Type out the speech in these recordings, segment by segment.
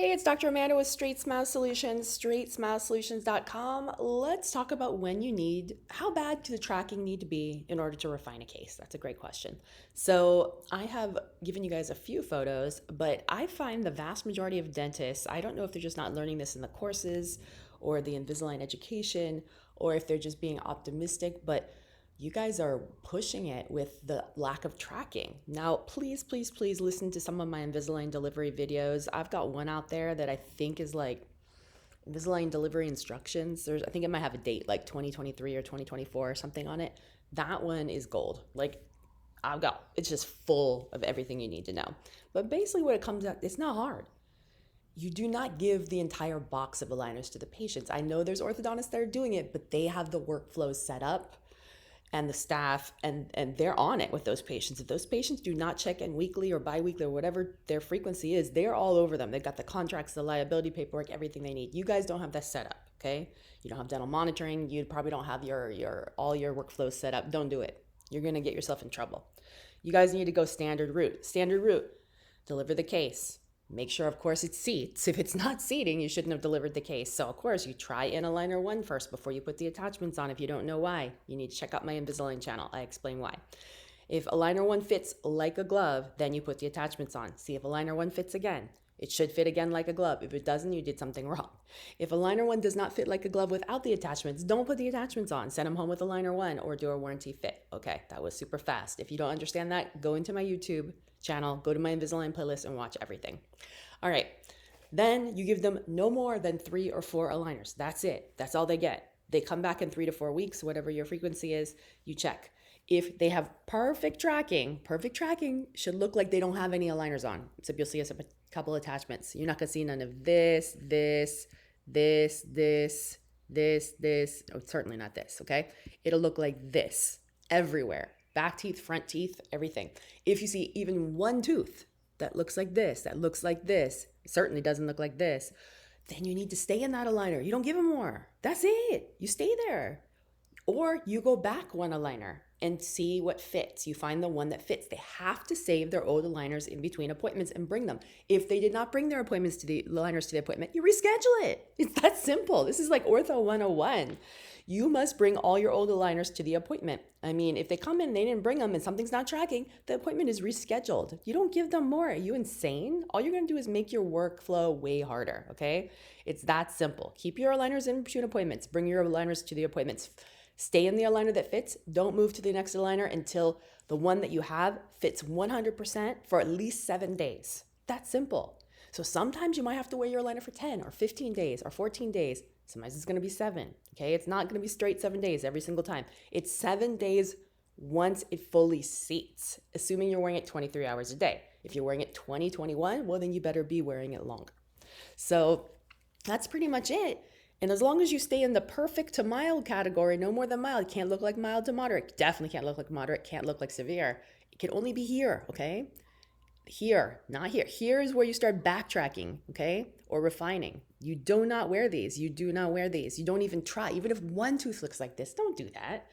Hey, it's Dr. Amanda with Straightsmile Solutions, straightsmilesolutions.com. Let's talk about how bad do the tracking need to be in order to refine a case? That's a great question. So I have given you guys a few photos, but I find the vast majority of dentists, I don't know if they're just not learning this in the courses or the Invisalign education, or if they're just being optimistic, but you guys are pushing it with the lack of tracking. Now, please, please, please listen to some of my Invisalign delivery videos. I've got one out there that I think is like Invisalign delivery instructions. I think it might have a date like 2023 or 2024 or something on it. That one is gold. It's just full of everything you need to know. But basically what it comes out, it's not hard. You do not give the entire box of aligners to the patients. I know there's orthodontists that are doing it, but they have the workflows set up and the staff, and they're on it with those patients. If those patients do not check in weekly or biweekly or whatever their frequency is, they're all over them. They've got the contracts, the liability paperwork, everything they need. You guys don't have that set up, okay? You don't have dental monitoring. You probably don't have all your workflows set up. Don't do it. You're gonna get yourself in trouble. You guys need to go standard route. Standard route, deliver the case. Make sure, of course, it seats. If it's not seating, you shouldn't have delivered the case. So, of course, you try in aligner 1 first before you put the attachments on. If you don't know why, you need to check out my Invisalign channel. I explain why. If aligner 1 fits like a glove, then you put the attachments on. See if aligner 1 fits again. It should fit again like a glove. If it doesn't, you did something wrong. If aligner 1 does not fit like a glove without the attachments, don't put the attachments on. Send them home with aligner 1 or do a warranty fit. Okay, that was super fast. If you don't understand that, go into my YouTube channel, go to my Invisalign playlist and watch everything. All right, then you give them no more than 3 or 4 aligners. That's it. That's all they get. They come back in 3 to 4 weeks, whatever your frequency is, you check. If they have perfect tracking should look like they don't have any aligners on, except you'll see a couple attachments. You're not gonna see none of this. Oh, certainly not this, okay? It'll look like this everywhere. Back teeth, front teeth, everything. If you see even one tooth that looks like this, it certainly doesn't look like this, then you need to stay in that aligner. You don't give them more. That's it. You stay there. Or you go back one aligner and see what fits. You find the one that fits. They have to save their old aligners in between appointments and bring them. If they did not bring their aligners to the appointment, you reschedule it. It's that simple. This is like Ortho 101. You must bring all your old aligners to the appointment. I mean, if they come in, they didn't bring them and something's not tracking, the appointment is rescheduled. You don't give them more. Are you insane? All you're gonna do is make your workflow way harder, okay? It's that simple. Keep your aligners in between appointments. Bring your aligners to the appointments. Stay in the aligner that fits. Don't move to the next aligner until the one that you have fits 100% for at least 7 days. That's simple. So sometimes you might have to wear your aligner for 10 or 15 days or 14 days. Sometimes it's gonna be 7, okay? It's not gonna be straight 7 days every single time. It's 7 days once it fully seats, assuming you're wearing it 23 hours a day. If you're wearing it 20, 21, well, then you better be wearing it longer. So that's pretty much it. And as long as you stay in the perfect to mild category, no more than mild, can't look like mild to moderate, definitely can't look like moderate, can't look like severe. It can only be here, okay? Here, not here. Here is where you start backtracking, okay? Or refining. You do not wear these. You do not wear these. You don't even try. Even if one tooth looks like this, don't do that.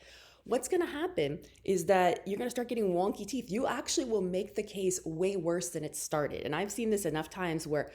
What's gonna happen is that you're gonna start getting wonky teeth. You actually will make the case way worse than it started. And I've seen this enough times where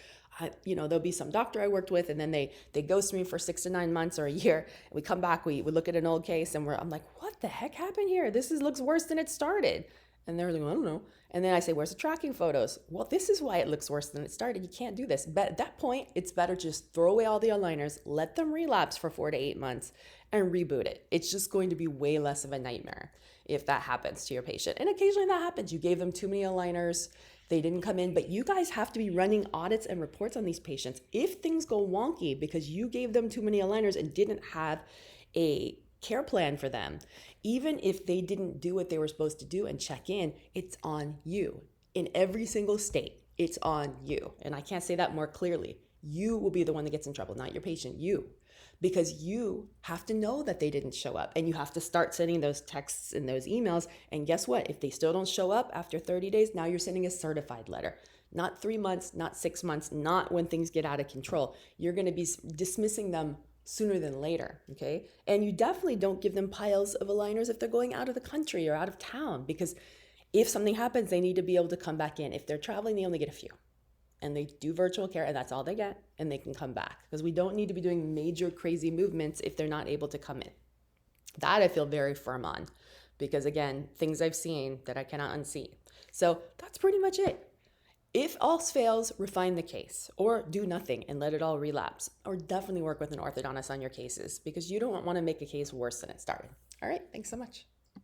there'll be some doctor I worked with and then they ghost me for 6 to 9 months or a year. And we come back, we look at an old case and I'm like, what the heck happened here? Looks worse than it started. And they're like, I don't know. And then I say, where's the tracking photos? Well, this is why it looks worse than it started. You can't do this. But at that point, it's better just throw away all the aligners, let them relapse for 4 to 8 months and reboot it. It's just going to be way less of a nightmare if that happens to your patient. And occasionally that happens. You gave them too many aligners. They didn't come in, but you guys have to be running audits and reports on these patients. If things go wonky because you gave them too many aligners and didn't have a care plan for them, even if they didn't do what they were supposed to do and check in, it's on you. In every single state, it's on you. And I can't say that more clearly. You will be the one that gets in trouble, not your patient, you. Because you have to know that they didn't show up and you have to start sending those texts and those emails. And guess what? If they still don't show up after 30 days, now you're sending a certified letter. Not 3 months, not 6 months, not when things get out of control. You're gonna be dismissing them sooner than later, okay? And you definitely don't give them piles of aligners if they're going out of the country or out of town, because if something happens, they need to be able to come back in. If they're traveling, they only get a few. and they do virtual care and that's all they get, and they can come back, because we don't need to be doing major crazy movements if they're not able to come in. That I feel very firm on, because again, things I've seen that I cannot unsee. So that's pretty much it. If all fails, refine the case, or do nothing and let it all relapse, or definitely work with an orthodontist on your cases, because you don't want to make a case worse than it started. All right, thanks so much.